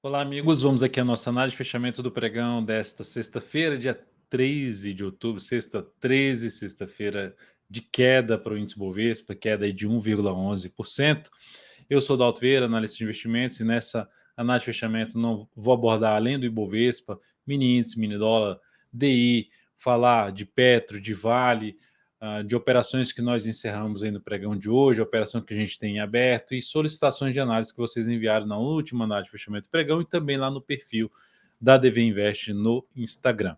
Olá, amigos. Vamos aqui à nossa análise de fechamento do pregão desta sexta-feira, dia 13 de outubro, sexta-feira de queda para o índice Bovespa, queda aí de 1,11%. Eu sou Dalto Vieira, analista de investimentos, e nessa análise de fechamento não vou abordar, além do Ibovespa, mini índice, mini dólar, DI, falar de Petro, de Vale, de operações que nós encerramos aí no pregão de hoje, operação que a gente tem em aberto e solicitações de análise que vocês enviaram na última análise de fechamento do pregão e também lá no perfil da DV Invest no Instagram.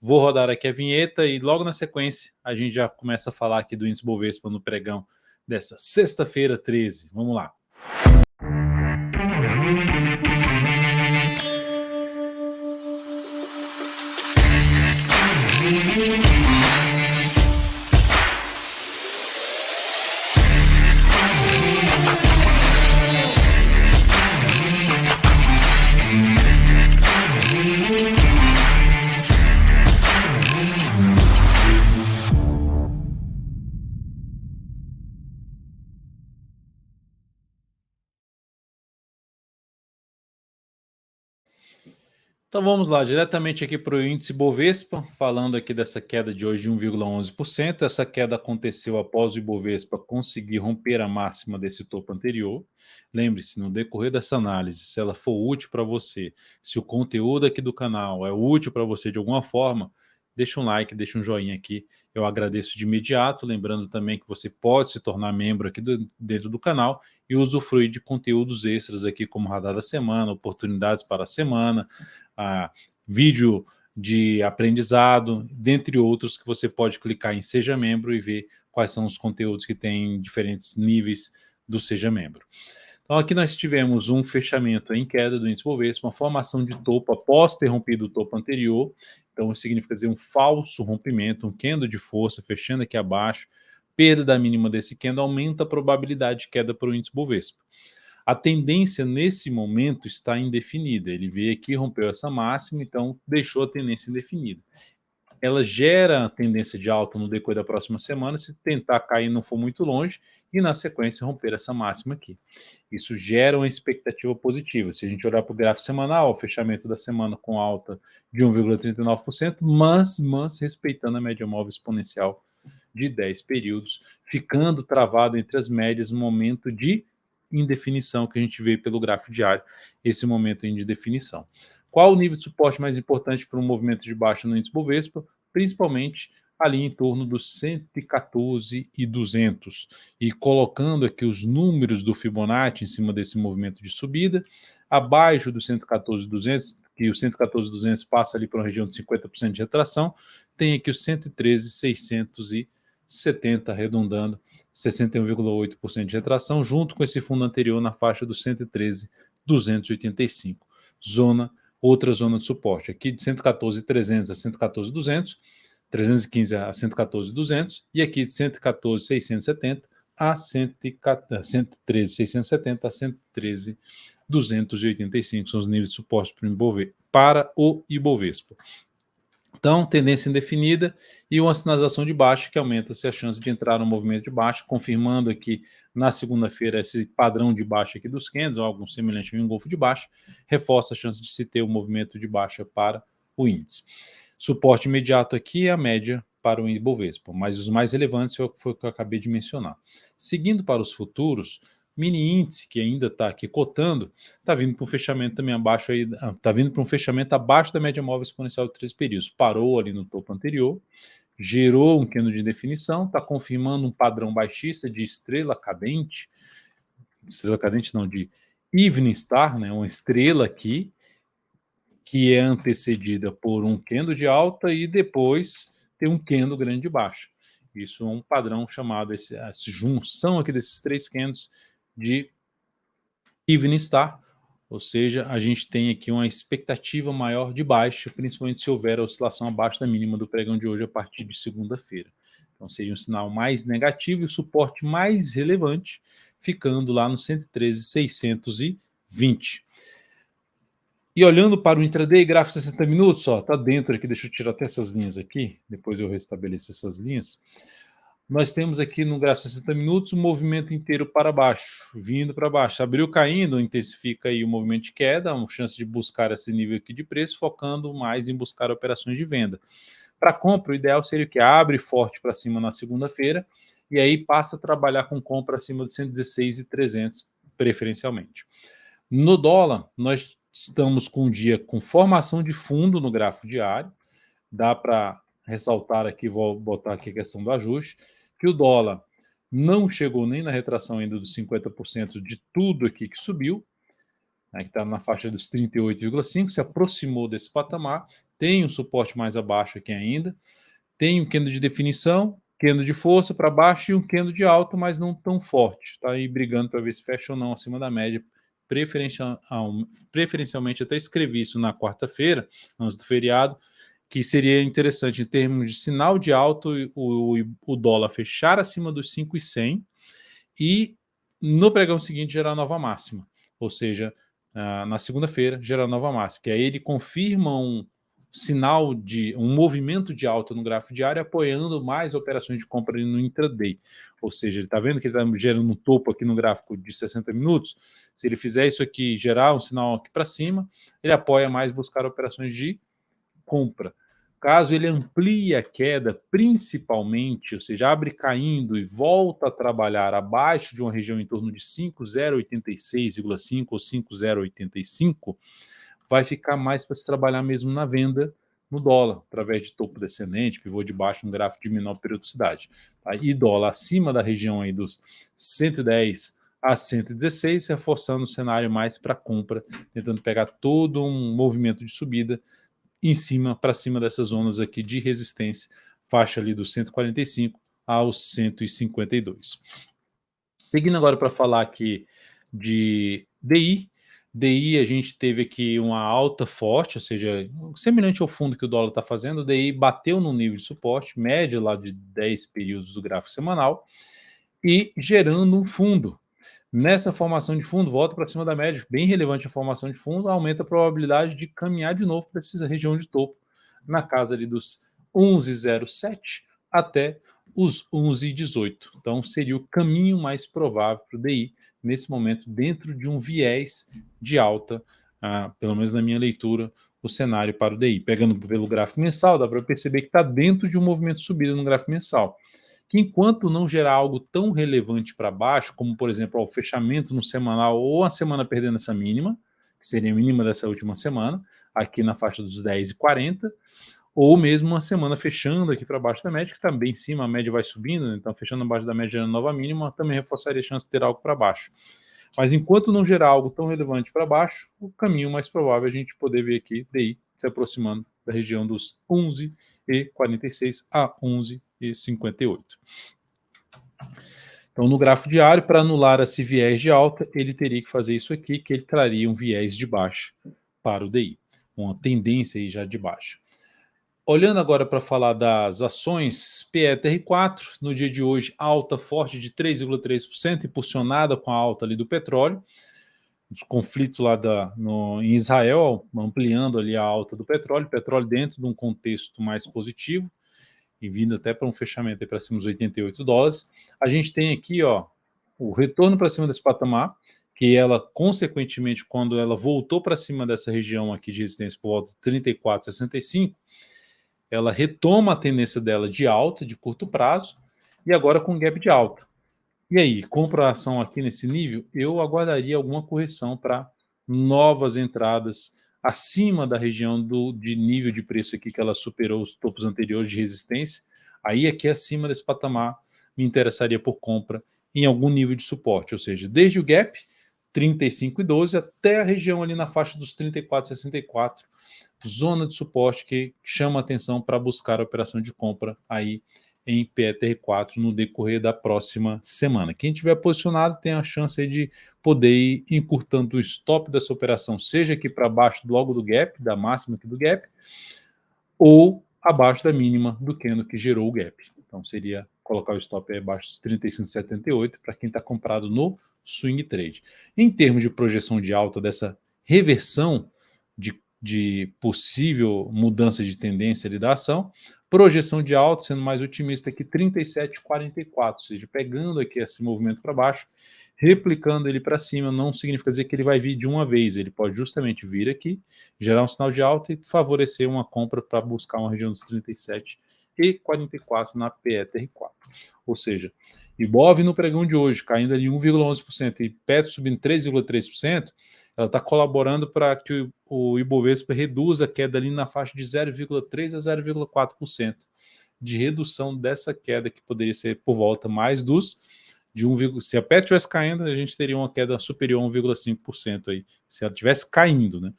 Vou rodar aqui a vinheta e logo na sequência a gente já começa a falar aqui do índice Bovespa no pregão dessa sexta-feira 13. Vamos lá. Então vamos lá, diretamente aqui para o índice Bovespa, falando aqui dessa queda de hoje de 1,11%. Essa queda aconteceu após o Ibovespa conseguir romper a máxima desse topo anterior. Lembre-se, no decorrer dessa análise, se ela for útil para você, se o conteúdo aqui do canal é útil para você de alguma forma, deixa um like, deixa um joinha aqui, eu agradeço de imediato. Lembrando também que você pode se tornar membro aqui dentro do canal e usufruir de conteúdos extras aqui, como Radar da Semana, oportunidades para a semana, vídeo de aprendizado, dentre outros, que você pode clicar em Seja Membro e ver quais são os conteúdos que tem em diferentes níveis do Seja Membro. Então aqui nós tivemos um fechamento em queda do índice Bovespa, uma formação de topo após ter rompido o topo anterior. Então isso significa dizer um falso rompimento, um candle de força fechando aqui abaixo, perda da mínima desse candle aumenta a probabilidade de queda para o índice Bovespa. A tendência nesse momento está indefinida. Ele veio aqui, rompeu essa máxima, então deixou a tendência indefinida. Ela gera a tendência de alta no decorrer da próxima semana, se tentar cair não for muito longe, e na sequência romper essa máxima aqui. Isso gera uma expectativa positiva. Se a gente olhar para o gráfico semanal, o fechamento da semana com alta de 1,39%, mas respeitando a média móvel exponencial de 10 períodos, ficando travado entre as médias no momento de indefinição que a gente vê pelo gráfico diário, esse momento de definição. Qual o nível de suporte mais importante para um movimento de baixa no índice Bovespa? Principalmente ali em torno dos 114,200. E colocando aqui os números do Fibonacci em cima desse movimento de subida, abaixo do 114,200, que o 114,200 passa ali para uma região de 50% de retração, tem aqui os 113,670 arredondando 61,8% de retração, junto com esse fundo anterior na faixa dos 113,285. Outra zona de suporte, aqui de 114,300 a 114,200, 315 a 114,200, e aqui de 114,670 a 113,670 a 113,285, são os níveis de suporte para o Ibovespa. Então, tendência indefinida e uma sinalização de baixa que aumenta-se a chance de entrar no movimento de baixa, confirmando aqui na segunda-feira esse padrão de baixa aqui dos candles, algo semelhante a um engolfo de baixa, reforça a chance de se ter um movimento de baixa para o índice. Suporte imediato aqui é a média para o Ibovespa, mas os mais relevantes foi o que eu acabei de mencionar. Seguindo para os futuros, mini índice, que ainda está aqui cotando, está vindo para um fechamento também abaixo, está vindo para um fechamento abaixo da média móvel exponencial de 3 períodos. Parou ali no topo anterior, gerou um candle de definição, está confirmando um padrão baixista de estrela cadente não, de Evening Star, né, uma estrela aqui, que é antecedida por um candle de alta e depois tem um candle grande de baixa. Isso é um padrão chamado, essa junção aqui desses três candles de Evening Star, ou seja, a gente tem aqui uma expectativa maior de baixa, principalmente se houver a oscilação abaixo da mínima do pregão de hoje a partir de segunda-feira. Então seria um sinal mais negativo e o suporte mais relevante ficando lá no 113,620. E olhando para o intraday, gráfico 60 minutos, ó, tá dentro aqui, deixa eu tirar até essas linhas aqui, depois eu restabeleço essas linhas. nós temos aqui no gráfico 60 minutos o movimento inteiro para baixo, vindo para baixo. Abriu caindo, intensifica aí o movimento de queda, uma chance de buscar esse nível aqui de preço, focando mais em buscar operações de venda. Para compra, o ideal seria que abre forte para cima na segunda-feira e aí passa a trabalhar com compra acima de 116,300, preferencialmente. No dólar, nós estamos com um dia com formação de fundo no gráfico diário. Dá para ressaltar aqui, vou botar aqui a questão do ajuste, que o dólar não chegou nem na retração ainda dos 50% de tudo aqui que subiu, né, que está na faixa dos 38,5, se aproximou desse patamar, tem um suporte mais abaixo aqui ainda, tem um candle de definição, candle de força para baixo e um candle de alta, mas não tão forte. Está aí brigando para ver se fecha ou não acima da média, preferencialmente até escrevi isso na quarta-feira, antes do feriado, que seria interessante em termos de sinal de alta o dólar fechar acima dos 5,100 e no pregão seguinte gerar nova máxima, ou seja, na segunda-feira gerar nova máxima, que aí ele confirma um sinal de um movimento de alta no gráfico diário, apoiando mais operações de compra no intraday. Ou seja, ele está vendo que ele está gerando um topo aqui no gráfico de 60 minutos. Se ele fizer isso aqui, gerar um sinal aqui para cima, ele apoia mais buscar operações de compra. Caso ele amplie a queda, principalmente, ou seja, abre caindo e volta a trabalhar abaixo de uma região em torno de 5,086,5 ou 5,085, vai ficar mais para se trabalhar mesmo na venda no dólar, através de topo descendente, pivô de baixo no gráfico de menor periodicidade. Tá? E dólar acima da região aí dos 110 a 116, reforçando o cenário mais para compra, tentando pegar todo um movimento de subida em cima, para cima dessas zonas aqui de resistência, faixa ali dos 145 aos 152. Seguindo agora para falar aqui de DI a gente teve aqui uma alta forte, ou seja, semelhante ao fundo que o dólar está fazendo, o DI bateu no nível de suporte, média lá de 10 períodos do gráfico semanal, e gerando um fundo. Nessa formação de fundo, volta para cima da média, bem relevante a formação de fundo, aumenta a probabilidade de caminhar de novo para essa região de topo, na casa ali dos 11,07 até os 11,18. Então, seria o caminho mais provável para o DI, nesse momento, dentro de um viés de alta, pelo menos na minha leitura, o cenário para o DI. Pegando pelo gráfico mensal, dá para perceber que está dentro de um movimento de subida no gráfico mensal, que enquanto não gerar algo tão relevante para baixo, como por exemplo o fechamento no semanal ou a semana perdendo essa mínima, que seria a mínima dessa última semana, aqui na faixa dos 10,40, ou mesmo uma semana fechando aqui para baixo da média, que está bem em cima, a média vai subindo, então fechando abaixo da média gerando nova mínima, também reforçaria a chance de ter algo para baixo. Mas enquanto não gerar algo tão relevante para baixo, o caminho mais provável é a gente poder ver aqui DI se aproximando da região dos 11,46 a 11,58. Então, no gráfico diário, para anular esse viés de alta, ele teria que fazer isso aqui, que ele traria um viés de baixa para o DI, uma tendência aí já de baixa. Olhando agora para falar das ações, PETR4, no dia de hoje, alta forte de 3,3%, impulsionada com a alta ali do petróleo, os conflitos lá em Israel, ampliando ali a alta do petróleo dentro de um contexto mais positivo, e vindo até para um fechamento para cima dos 88 dólares. A gente tem aqui o retorno para cima desse patamar, que ela, consequentemente, quando ela voltou para cima dessa região aqui de resistência por volta de 34,65, ela retoma a tendência dela de alta, de curto prazo, e agora com gap de alta. E aí, compra a ação aqui nesse nível? Eu aguardaria alguma correção para novas entradas acima da região de nível de preço aqui que ela superou os topos anteriores de resistência. Aí aqui acima desse patamar me interessaria por compra em algum nível de suporte, ou seja, desde o gap 35,12 até a região ali na faixa dos 34,64, zona de suporte que chama atenção para buscar a operação de compra aí em PETR4 no decorrer da próxima semana. Quem tiver posicionado tem a chance aí de poder ir encurtando o stop dessa operação, seja aqui para baixo logo do gap, da máxima aqui do gap, ou abaixo da mínima do candle que gerou o gap. Então seria colocar o stop aí abaixo dos 35,78 para quem está comprado no swing trade. Em termos de projeção de alta dessa reversão de possível mudança de tendência ali da ação, Projeção de alta, sendo mais otimista aqui, 37,44, ou seja, pegando aqui esse movimento para baixo, replicando ele para cima, não significa dizer que ele vai vir de uma vez, ele pode justamente vir aqui, gerar um sinal de alta e favorecer uma compra para buscar uma região dos 37,44 na PETR4. Ou seja, Ibov no pregão de hoje, caindo ali 1,11% e PET subindo 3,3%, ela está colaborando para que o Ibovespa reduza a queda ali na faixa de 0,3% a 0,4% de redução dessa queda, que poderia ser por volta mais dos de 1, se a PET estivesse caindo, a gente teria uma queda superior a 1,5% aí. Se ela estivesse caindo, né?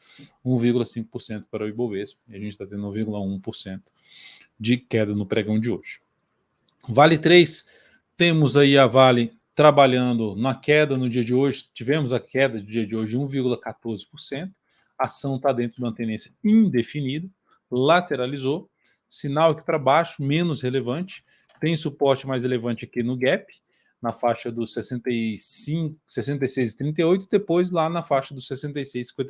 1,5% para o Ibovespa, e a gente está tendo 1,1% de queda no pregão de hoje. Vale 3, temos aí a Vale trabalhando na queda no dia de hoje, tivemos a queda do dia de hoje de 1,14%, a ação está dentro de uma tendência indefinida, lateralizou, sinal aqui para baixo, menos relevante, tem suporte mais relevante aqui no gap, na faixa dos 66,38, depois lá na faixa dos 65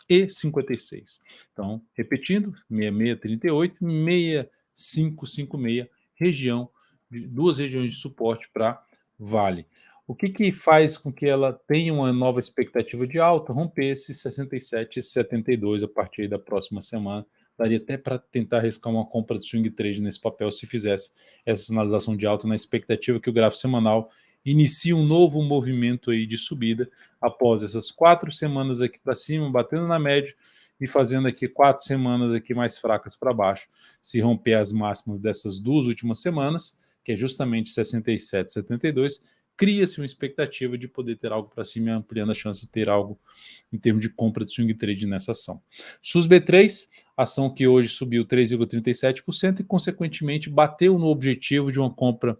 e 56. Então, repetindo, 66,38, 65,56, região, duas regiões de suporte para Vale. O que faz com que ela tenha uma nova expectativa de alta? Romper esses 67,72 a partir da próxima semana. Daria até para tentar arriscar uma compra de swing trade nesse papel se fizesse essa sinalização de alta na expectativa que o gráfico semanal inicie um novo movimento aí de subida após essas 4 semanas aqui para cima, batendo na média e fazendo aqui 4 semanas aqui mais fracas para baixo. Se romper as máximas dessas 2 últimas semanas, que é justamente 67,72, cria-se uma expectativa de poder ter algo para cima, ampliando a chance de ter algo em termos de compra de swing trade nessa ação. SUSB3, ação que hoje subiu 3,37% e, consequentemente, bateu no objetivo de uma compra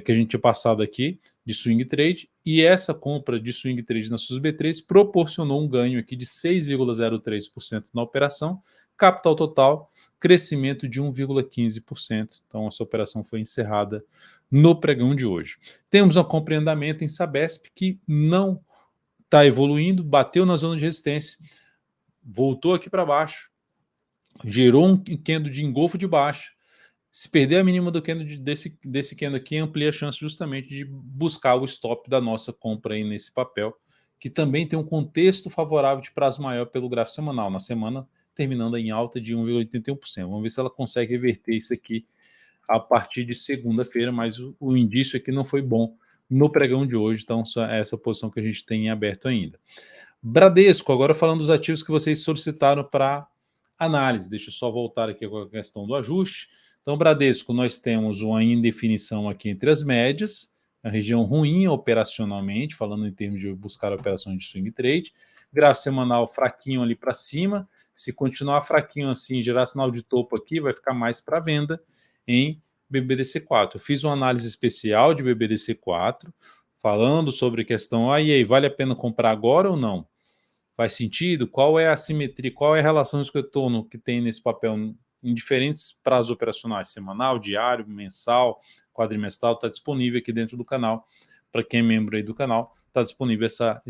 que a gente tinha passado aqui, de swing trade, e essa compra de swing trade na SUSB3 proporcionou um ganho aqui de 6,03% na operação, capital total, crescimento de 1,15%. Então, essa operação foi encerrada no pregão de hoje. Temos uma compra em andamento em Sabesp que não está evoluindo, bateu na zona de resistência, voltou aqui para baixo, gerou um candle de engolfo de baixa. Se perder a mínima do candle desse candle aqui, amplia a chance justamente de buscar o stop da nossa compra aí nesse papel, que também tem um contexto favorável de prazo maior pelo gráfico semanal. Na semana, terminando em alta de 1,81%. Vamos ver se ela consegue reverter isso aqui a partir de segunda-feira, mas o indício aqui não foi bom no pregão de hoje, então é essa posição que a gente tem em aberto ainda. Bradesco, agora falando dos ativos que vocês solicitaram para análise. Deixa eu só voltar aqui com a questão do ajuste. Então, Bradesco, nós temos uma indefinição aqui entre as médias, a região ruim operacionalmente, falando em termos de buscar operações de swing trade, gráfico semanal fraquinho ali para cima, se continuar fraquinho assim, gerar sinal de topo aqui, vai ficar mais para venda em BBDC4. Eu fiz uma análise especial de BBDC4, falando sobre a questão, e aí, vale a pena comprar agora ou não? Faz sentido? Qual é a simetria, qual é a relação escritor que tem nesse papel em diferentes prazos operacionais, semanal, diário, mensal, quadrimestral, está disponível aqui dentro do canal. Para quem é membro aí do canal, está disponível essa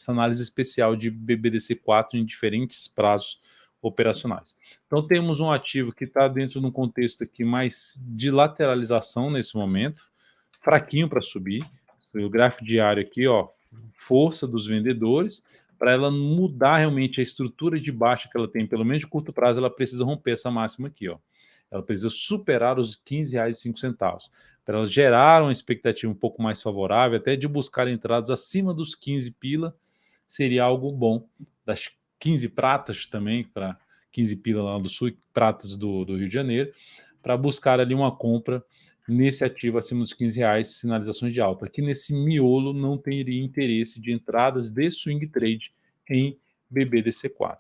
análise especial de BBDC4 em diferentes prazos operacionais. Então temos um ativo que está dentro de um contexto aqui mais de lateralização nesse momento, fraquinho para subir. O gráfico diário aqui, ó, força dos vendedores. Para ela mudar realmente a estrutura de baixa que ela tem, pelo menos de curto prazo, ela precisa romper essa máxima aqui, ó. Ela precisa superar os R$ 15,05. Para ela gerar uma expectativa um pouco mais favorável, até de buscar entradas acima dos 15 pila, seria algo bom. Das 15 pratas também, para 15 pila lá do sul, pratas do Rio de Janeiro, para buscar ali uma compra nesse ativo acima dos R$ 15, sinalizações de alta. Aqui nesse miolo não teria interesse de entradas de swing trade em BBDC4.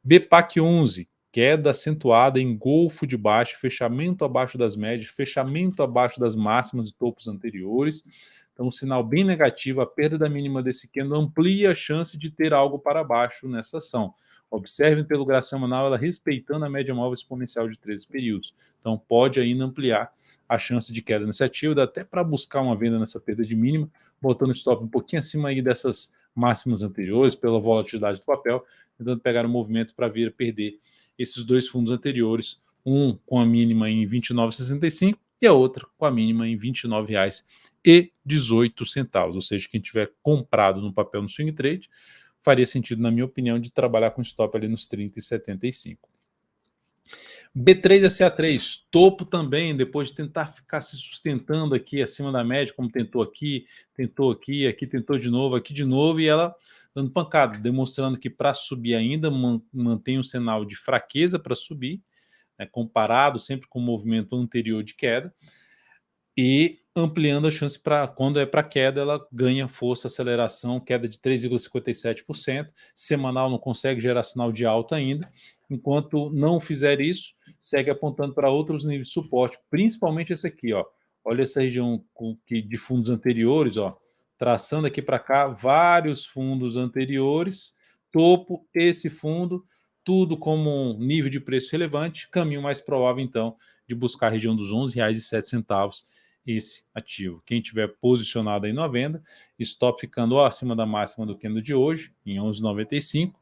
BPAC 11, queda acentuada em golfo de baixo, fechamento abaixo das médias, fechamento abaixo das máximas e topos anteriores. Então, um sinal bem negativo, a perda da mínima desse candle amplia a chance de ter algo para baixo nessa ação. Observem pelo gráfico semanal ela respeitando a média móvel exponencial de 13 períodos. Então, pode ainda ampliar a chance de queda nesse ativo, dá até para buscar uma venda nessa perda de mínima, botando o stop um pouquinho acima aí dessas máximas anteriores, pela volatilidade do papel, tentando pegar um movimento para vir a perder esses dois fundos anteriores, um com a mínima em R$ 29,65 e a outra com a mínima em R$ 29,18. Ou seja, quem tiver comprado no papel no swing trade, faria sentido, na minha opinião, de trabalhar com stop ali nos 30,75. B3SA3, topo também, depois de tentar ficar se sustentando aqui acima da média, como tentou aqui, aqui tentou de novo, aqui de novo, e ela dando pancada, demonstrando que para subir ainda mantém um sinal de fraqueza para subir, né, comparado sempre com o movimento anterior de queda, e ampliando a chance para quando é para queda, ela ganha força, aceleração, queda de 3,57%. Semanal não consegue gerar sinal de alta ainda. Enquanto não fizer isso, segue apontando para outros níveis de suporte, principalmente esse aqui, ó. Olha essa região de fundos anteriores, ó, traçando aqui para cá vários fundos anteriores, topo, esse fundo, tudo como um nível de preço relevante, caminho mais provável então de buscar a região dos R$ 11,07 esse ativo. Quem tiver posicionado aí na venda, stop ficando ou acima da máxima do candle de hoje, em 11,95,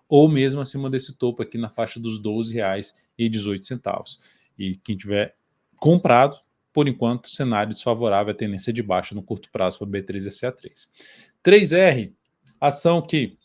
ou mesmo acima desse topo aqui na faixa dos R$ 12,18. E quem tiver comprado, por enquanto, cenário desfavorável, a tendência de baixa no curto prazo para B3SA3. 3R, ação que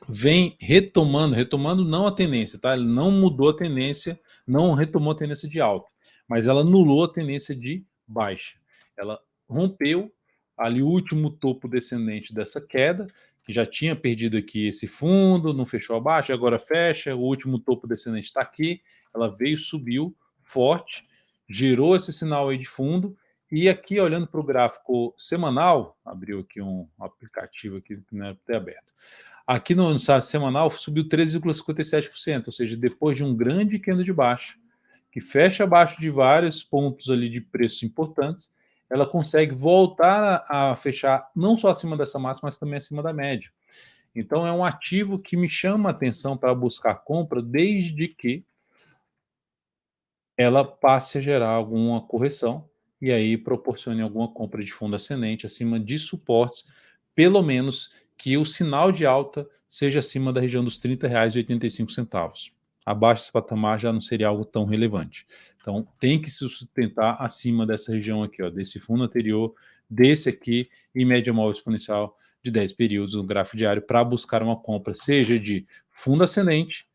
vem retomando não a tendência, tá? Ele não mudou a tendência, não retomou a tendência de alta, mas ela anulou a tendência de baixa. Ela rompeu ali o último topo descendente dessa queda, que já tinha perdido aqui esse fundo, não fechou abaixo, agora fecha, o último topo descendente está aqui, ela veio, subiu forte, gerou esse sinal aí de fundo, e aqui olhando para o gráfico semanal, abriu aqui um aplicativo aqui que não é até aberto. Aqui no semanal subiu 13,57%, ou seja, depois de um grande candle de baixa, que fecha abaixo de vários pontos ali de preços importantes, ela consegue voltar a fechar não só acima dessa máxima, mas também acima da média. Então é um ativo que me chama a atenção para buscar compra, desde que ela passe a gerar alguma correção e aí proporcione alguma compra de fundo ascendente acima de suportes, pelo menos que o sinal de alta seja acima da região dos R$ 30,85. Abaixo desse patamar já não seria algo tão relevante. Então tem que se sustentar acima dessa região aqui, ó, desse fundo anterior, desse aqui e média móvel exponencial de 10 períodos no gráfico diário para buscar uma compra, seja de fundo ascendente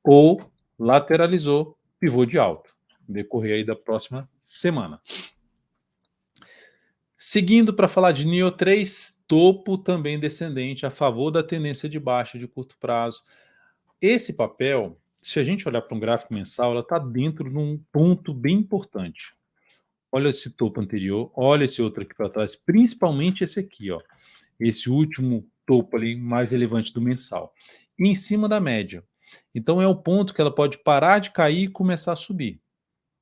ou lateralizou pivô de alta, no decorrer aí da próxima semana. Seguindo para falar de NIO 3, topo também descendente a favor da tendência de baixa de curto prazo. Esse papel, se a gente olhar para um gráfico mensal, ela está dentro de um ponto bem importante. Olha esse topo anterior, olha esse outro aqui para trás, principalmente esse aqui, ó, esse último topo ali mais relevante do mensal, e em cima da média. Então é o ponto que ela pode parar de cair e começar a subir.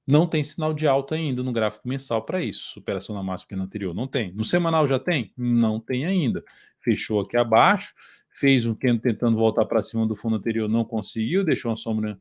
Não tem sinal de alta ainda no gráfico mensal para isso. Superação na máxima no anterior, não tem. No semanal já tem? Não tem ainda. Fechou aqui abaixo, fez um candle tentando voltar para cima do fundo anterior, não conseguiu, deixou uma sombra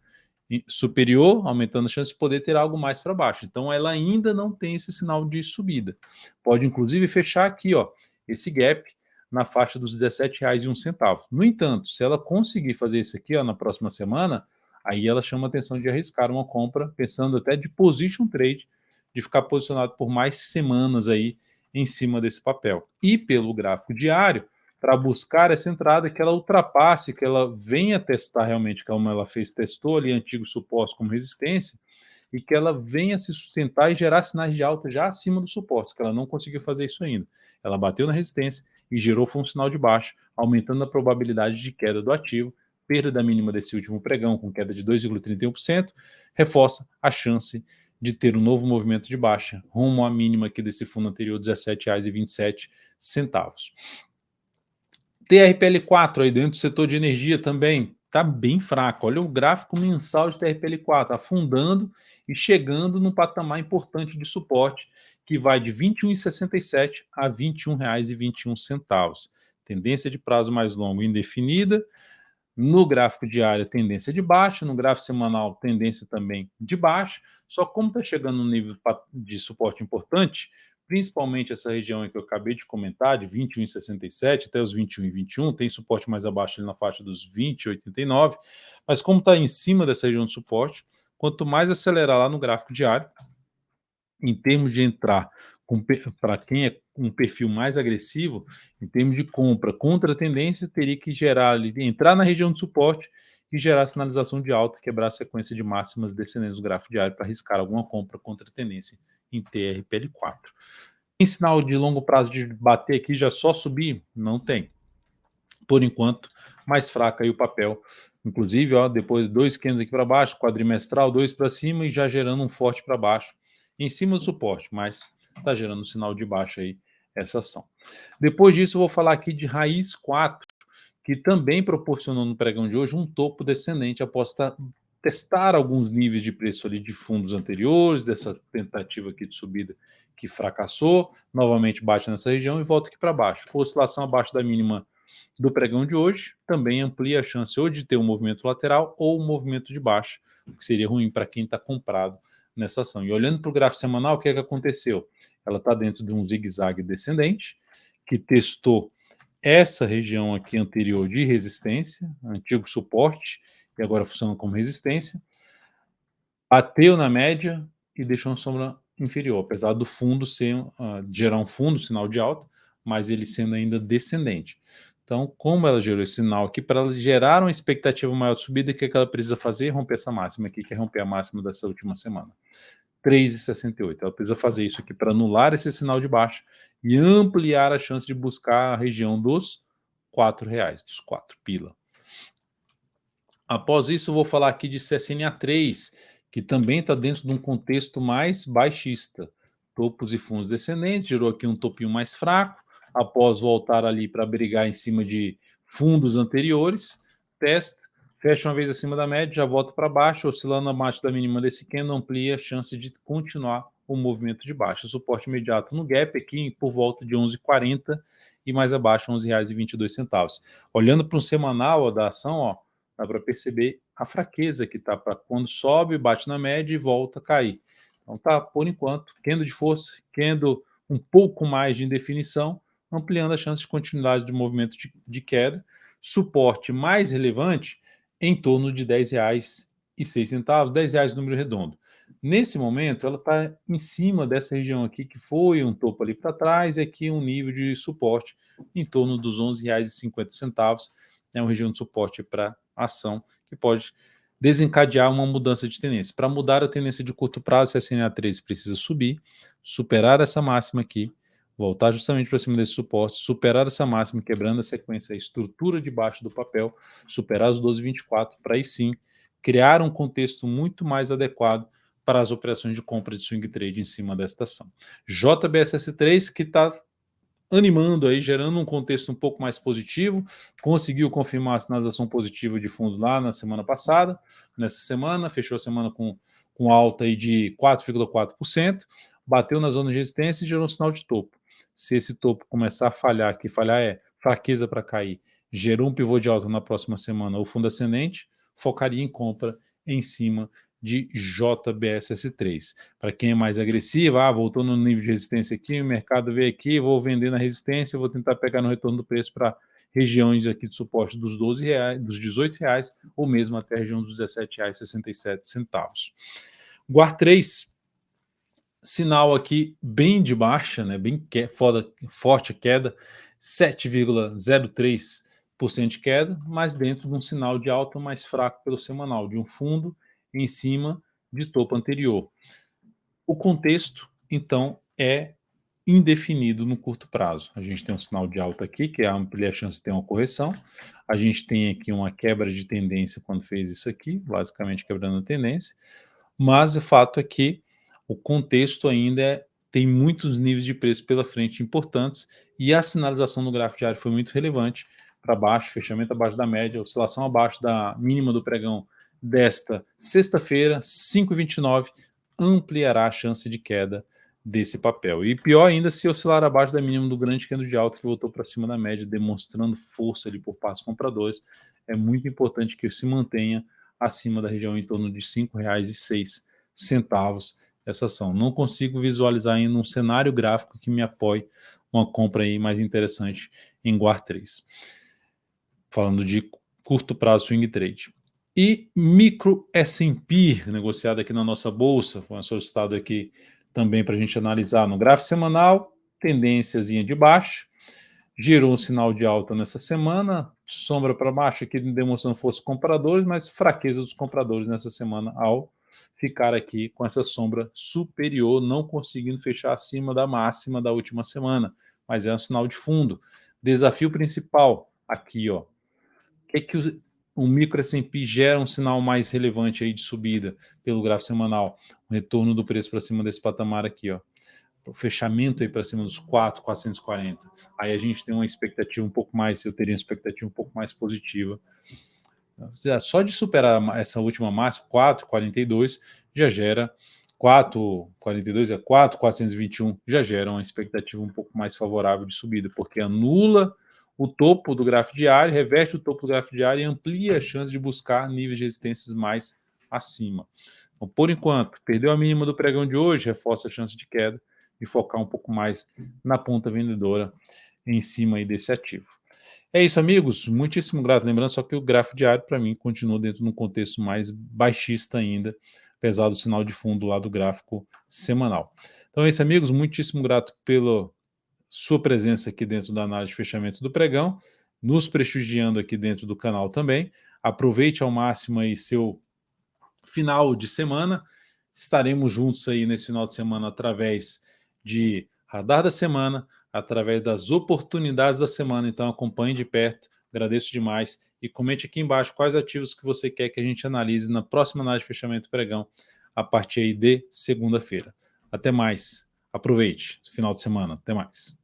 superior, aumentando a chance de poder ter algo mais para baixo. Então ela ainda não tem esse sinal de subida. Pode inclusive fechar aqui, ó, esse gap na faixa dos R$ 17,01. No entanto, se ela conseguir fazer isso aqui, ó, na próxima semana, aí ela chama a atenção de arriscar uma compra, pensando até de position trade, de ficar posicionado por mais semanas aí em cima desse papel. E pelo gráfico diário, para buscar essa entrada que ela ultrapasse, que ela venha testar realmente, como ela fez, testou ali antigos suportes como resistência, e que ela venha se sustentar e gerar sinais de alta já acima dos suportes, que ela não conseguiu fazer isso ainda. Ela bateu na resistência e gerou um sinal de baixa, aumentando a probabilidade de queda do ativo, perda da mínima desse último pregão, com queda de 2,31%, reforça a chance de ter um novo movimento de baixa, rumo à mínima aqui desse fundo anterior, R$ 17,27. TRPL4 aí dentro do setor de energia também está bem fraco. Olha o gráfico mensal de TRPL4, afundando e chegando num patamar importante de suporte, que vai de R$ 21,67 a R$ 21,21. Tendência de prazo mais longo indefinida. No gráfico diário, tendência de baixa, no gráfico semanal, tendência também de baixa. Só como está chegando num nível de suporte importante, principalmente essa região que eu acabei de comentar, de 21,67 até os 21,21, tem suporte mais abaixo ali na faixa dos 20,89, mas como está em cima dessa região de suporte, quanto mais acelerar lá no gráfico diário, em termos de entrar, para quem é um perfil mais agressivo, em termos de compra contra a tendência, teria que gerar ali, entrar na região de suporte e gerar sinalização de alta, quebrar a sequência de máximas descendentes do gráfico diário para arriscar alguma compra contra a tendência em TRPL4. Tem sinal de longo prazo de bater aqui já só subir? Não tem. Por enquanto, mais fraca aí o papel. Inclusive, ó, depois 2 candles aqui para baixo, quadrimestral, 2 para cima e já gerando um forte para baixo, em cima do suporte, mas está gerando um sinal de baixa aí essa ação. Depois disso, eu vou falar aqui de Raiz 4, que também proporcionou no pregão de hoje um topo descendente após testar alguns níveis de preço ali de fundos anteriores, dessa tentativa aqui de subida que fracassou, novamente bate nessa região e volta aqui para baixo. Oscilação abaixo da mínima do pregão de hoje também amplia a chance ou de ter um movimento lateral ou um movimento de baixa, o que seria ruim para quem está comprado nessa ação. E olhando para o gráfico semanal, o que é que aconteceu? Ela está dentro de um zigue-zague descendente, que testou essa região aqui anterior de resistência, antigo suporte, e agora funciona como resistência, bateu na média e deixou uma sombra inferior, apesar do fundo gerar um fundo, sinal de alta, mas ele sendo ainda descendente. Então, como ela gerou esse sinal aqui, para ela gerar uma expectativa maior de subida, o que ela precisa fazer? Romper essa máxima aqui, que é romper a máxima dessa última semana. 3,68. Ela precisa fazer isso aqui para anular esse sinal de baixa e ampliar a chance de buscar a região dos R$4, dos 4 pila. Após isso, eu vou falar aqui de CSNA3, que também está dentro de um contexto mais baixista. Topos e fundos descendentes, gerou aqui um topinho mais fraco, após voltar ali para brigar em cima de fundos anteriores, testa, fecha uma vez acima da média, já volta para baixo, oscilando abaixo da mínima desse candle, amplia a chance de continuar o movimento de baixa. Suporte imediato no gap aqui por volta de 11,40 e mais abaixo R$11,22. Olhando para um semanal da ação, ó, dá para perceber a fraqueza que está para quando sobe, bate na média e volta a cair. Então tá, por enquanto, candle de força, candle um pouco mais de indefinição, ampliando a chance de continuidade de movimento de queda. Suporte mais relevante em torno de R$10,06, R$10 número redondo. Nesse momento, ela está em cima dessa região aqui, que foi um topo ali para trás, e aqui um nível de suporte em torno dos R$11,50. É uma região de suporte para ação que pode desencadear uma mudança de tendência. Para mudar a tendência de curto prazo, a SNA13 precisa subir, superar essa máxima aqui, voltar justamente para cima desse suporte, superar essa máxima, quebrando a sequência, a estrutura de baixo do papel, superar os 12,24, para aí sim criar um contexto muito mais adequado para as operações de compra de swing trade em cima desta ação. JBSS3, que está animando aí, gerando um contexto um pouco mais positivo, conseguiu confirmar a sinalização positiva de fundo lá na semana passada, nessa semana, fechou a semana com alta aí de 4,4%, bateu na zona de resistência e gerou um sinal de topo. Se esse topo começar a falhar, aqui falhar é fraqueza para cair, gerou um pivô de alta na próxima semana, o fundo ascendente, focaria em compra em cima de JBSS3. Para quem é mais agressivo, voltou no nível de resistência aqui, o mercado veio aqui, vou vender na resistência, vou tentar pegar no retorno do preço para regiões aqui de suporte dos R$12, dos R$18, ou mesmo até a região dos R$17,67. GUAR3, sinal aqui bem de baixa, né, bem forte queda, 7,03% de queda, mas dentro de um sinal de alta mais fraco pelo semanal, de um fundo em cima de topo anterior. O contexto, então, é indefinido no curto prazo. A gente tem um sinal de alta aqui, que amplia a chance de ter uma correção. A gente tem aqui uma quebra de tendência quando fez isso aqui, basicamente quebrando a tendência. Mas o fato é que o contexto ainda tem muitos níveis de preço pela frente importantes e a sinalização no gráfico diário foi muito relevante para baixo, fechamento abaixo da média, oscilação abaixo da mínima do pregão desta sexta-feira, 5,29, ampliará a chance de queda desse papel. E pior ainda se oscilar abaixo da mínima do grande candle de alta que voltou para cima da média, demonstrando força ali por passos compradores. É muito importante que se mantenha acima da região em torno de R$5,06 essa ação. Não consigo visualizar ainda um cenário gráfico que me apoie uma compra aí mais interessante em GUAR3. Falando de curto prazo swing trade. E micro S&P, negociado aqui na nossa bolsa, foi solicitado aqui também para a gente analisar no gráfico semanal, tendênciazinha de baixo, gerou um sinal de alta nessa semana, sombra para baixo aqui demonstrando força dos compradores, mas fraqueza dos compradores nessa semana ao ficar aqui com essa sombra superior, não conseguindo fechar acima da máxima da última semana, mas é um sinal de fundo. Desafio principal aqui, ó, que o micro S&P gera um sinal mais relevante aí de subida pelo gráfico semanal, o retorno do preço para cima desse patamar aqui, ó, o fechamento aí para cima dos 4.440. Aí a gente tem uma expectativa um pouco mais, eu teria uma expectativa um pouco mais positiva. Só de superar essa última máxima, 4.42, já gera 4.42 é 4.421, já gera uma expectativa um pouco mais favorável de subida, porque anula o topo do gráfico diário, reverte o topo do gráfico diário e amplia a chance de buscar níveis de resistências mais acima. Então, por enquanto, perdeu a mínima do pregão de hoje, reforça a chance de queda e focar um pouco mais na ponta vendedora em cima aí desse ativo. É isso, amigos. Muitíssimo grato. Lembrando só que o gráfico diário, para mim, continua dentro de um contexto mais baixista ainda, apesar do sinal de fundo lá do gráfico semanal. Então é isso, amigos. Muitíssimo grato pela sua presença aqui dentro da análise de fechamento do pregão, nos prestigiando aqui dentro do canal também. Aproveite ao máximo aí seu final de semana. Estaremos juntos aí nesse final de semana através de Radar da Semana, através das oportunidades da semana. Então acompanhe de perto, agradeço demais e comente aqui embaixo quais ativos que você quer que a gente analise na próxima análise de fechamento do pregão a partir aí de segunda-feira. Até mais, aproveite, final de semana, até mais.